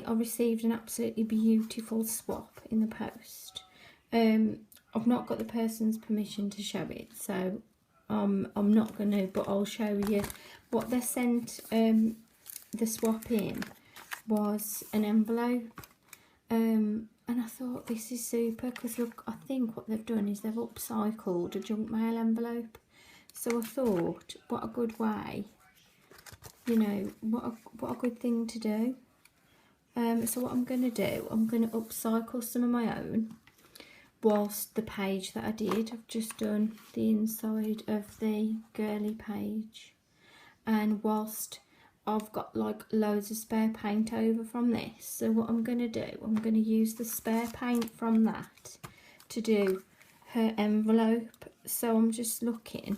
I received an absolutely beautiful swap in the post. I've not got the person's permission to show it, so I'm not going to, but I'll show you what they sent. The swap in was an envelope, and I thought this is super, because look, I think what they've done is they've upcycled a junk mail envelope. So I thought, what a good way, you know, what a good thing to do. So what I'm going to do, I'm going to upcycle some of my own, whilst the page that I did, I've just done the inside of the girly page, and whilst I've got like loads of spare paint over from this, so what I'm going to do, I'm going to use the spare paint from that to do her envelope. So I'm just looking,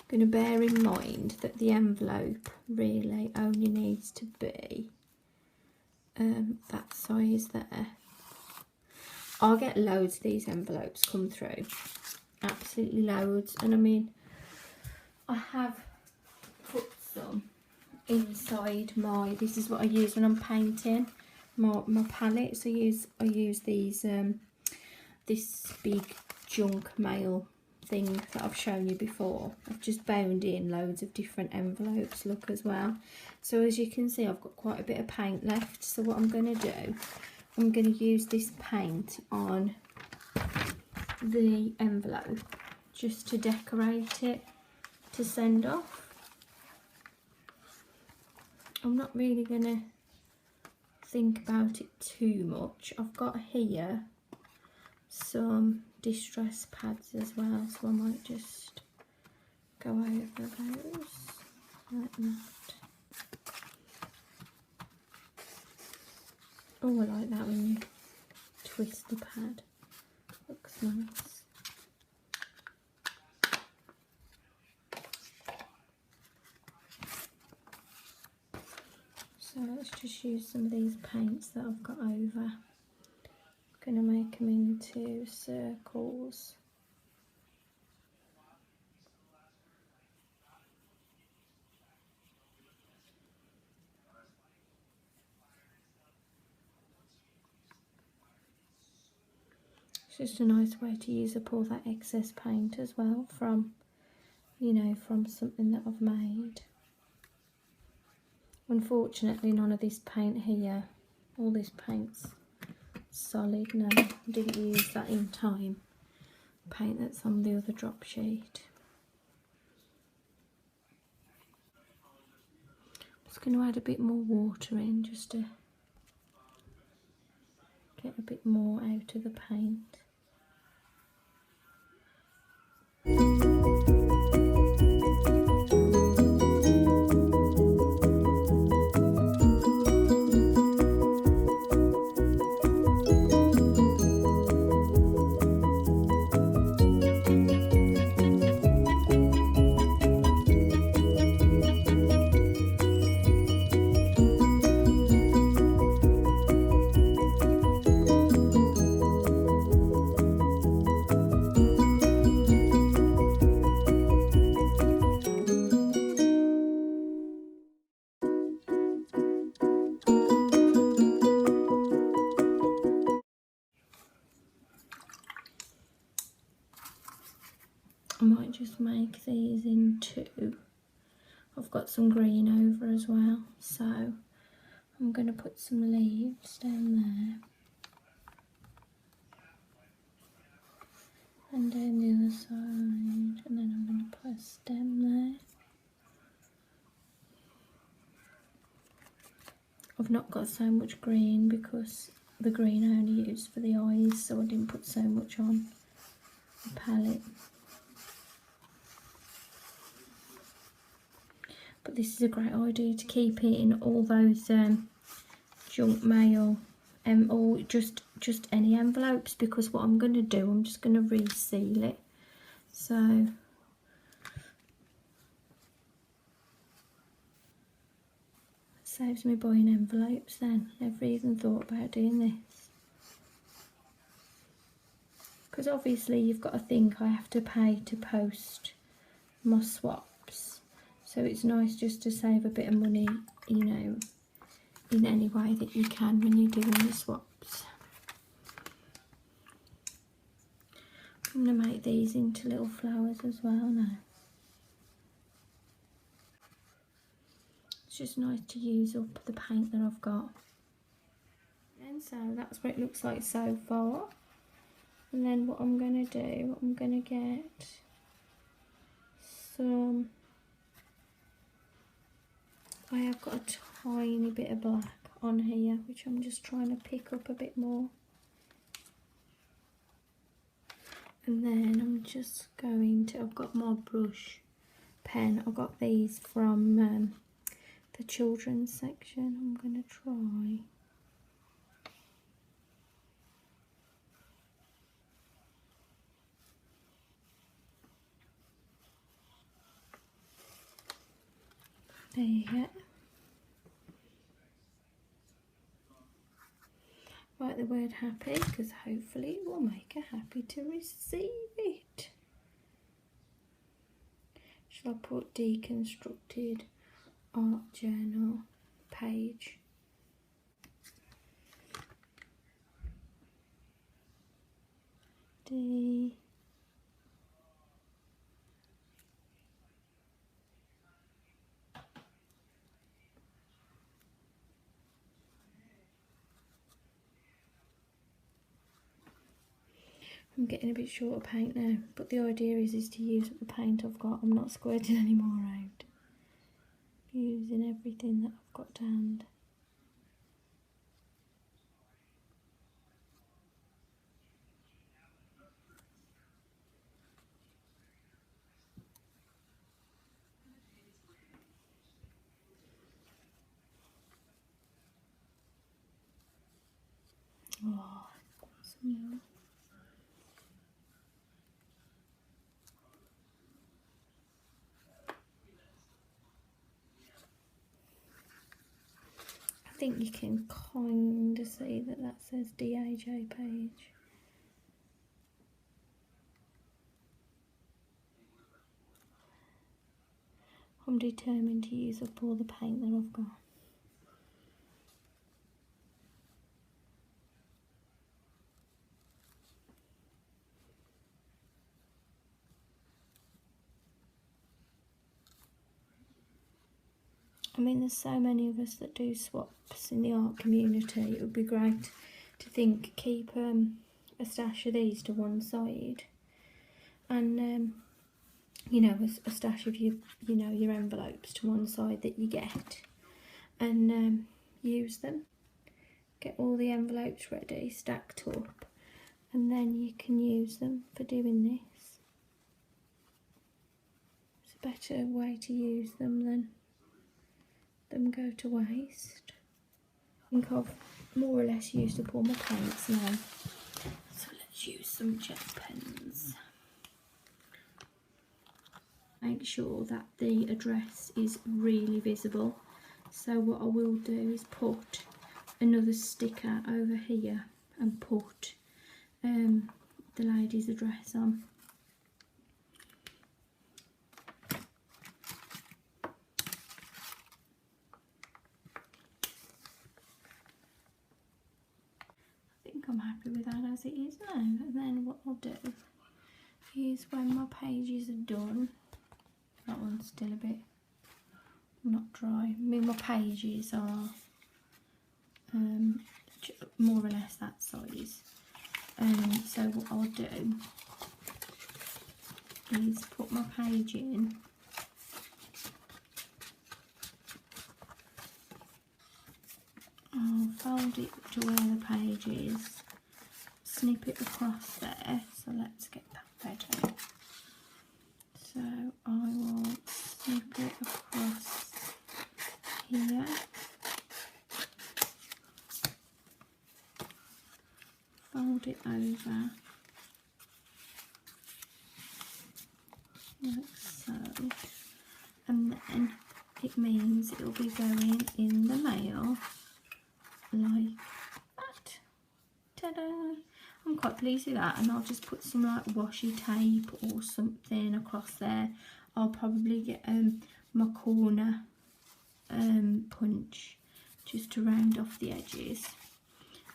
going to bear in mind that the envelope really only needs to be that size there. I'll get loads of these envelopes come through, absolutely loads, and I mean, I have put some inside my, this is what I use when I'm painting my palettes. I use these this big junk mail thing that I've shown you before. I've just bound in loads of different envelopes, look, as well. So as you can see, I've got quite a bit of paint left. So what I'm going to do, I'm going to use this paint on the envelope just to decorate it to send off. I'm not really going to think about it too much. I've got here some distress pads as well, so I might just go over those like that. Oh, I like that when you twist the pad, looks nice. So let's just use some of these paints that I've got over. I'm going to make them into circles. It's just a nice way to use up all that excess paint as well from, you know, from something that I've made. Unfortunately, none of this paint here, all this paint's solid. No, I didn't use that in time. Paint that's on the other drop sheet. Just going to add a bit more water in just to get a bit more out of the paint. I might just make these in two. I've got some green over as well, so I'm going to put some leaves down there and down the other side, and then I'm going to put a stem there. I've not got so much green because the green I only used for the eyes, so I didn't put so much on the palette. But this is a great idea to keep it in all those junk mail or just any envelopes, because what I'm going to do, I'm just going to reseal it. So it saves me buying envelopes then. Never even thought about doing this. Because obviously you've got to think I have to pay to post my swaps. So it's nice just to save a bit of money, you know, in any way that you can when you're doing the swaps. I'm going to make these into little flowers as well now. It's just nice to use up the paint that I've got. And so that's what it looks like so far. And then what I'm going to do, I'm going to get some, I have got a tiny bit of black on here, which I'm just trying to pick up a bit more. And then I'm just going to, I've got my brush pen, I got these from the children's section. I'm going to try. There you go. Write the word happy, because hopefully it will make her happy to receive it. Shall I put deconstructed art journal page? D. I'm getting a bit short of paint now, but the idea is to use up the paint I've got. I'm not squirting any more out. Using everything that I've got to hand. Oh, some more. I think you can kind of see that that says DAJ page. I'm determined to use up all the paint that I've got. I mean, there's so many of us that do swaps in the art community. It would be great to keep a stash of these to one side, and you know, a stash of your envelopes to one side that you get, and use them. Get all the envelopes ready, stacked up, and then you can use them for doing this. It's a better way to use them than them go to waste. I think I've more or less used up all my paints now, so let's use some jet pens. Make sure that the address is really visible, so what I will do is put another sticker over here and put the lady's address on. I'm happy with that as it is now. And then what I'll do is, when my pages are done, that one's still a bit not dry. I mean, my pages are more or less that size. So what I'll do is put my page in. I'll fold it to where the page is, snip it across there, so let's get that ready. So I will snip it across here, fold it over like so, and then it means it will be going in the mail like that. Ta-da! I'm quite pleased with that, and I'll just put some like washi tape or something across there. I'll probably get my corner punch just to round off the edges.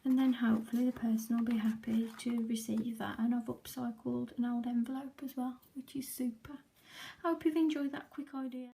And then hopefully the person will be happy to receive that. And I've upcycled an old envelope as well, which is super. I hope you've enjoyed that quick idea.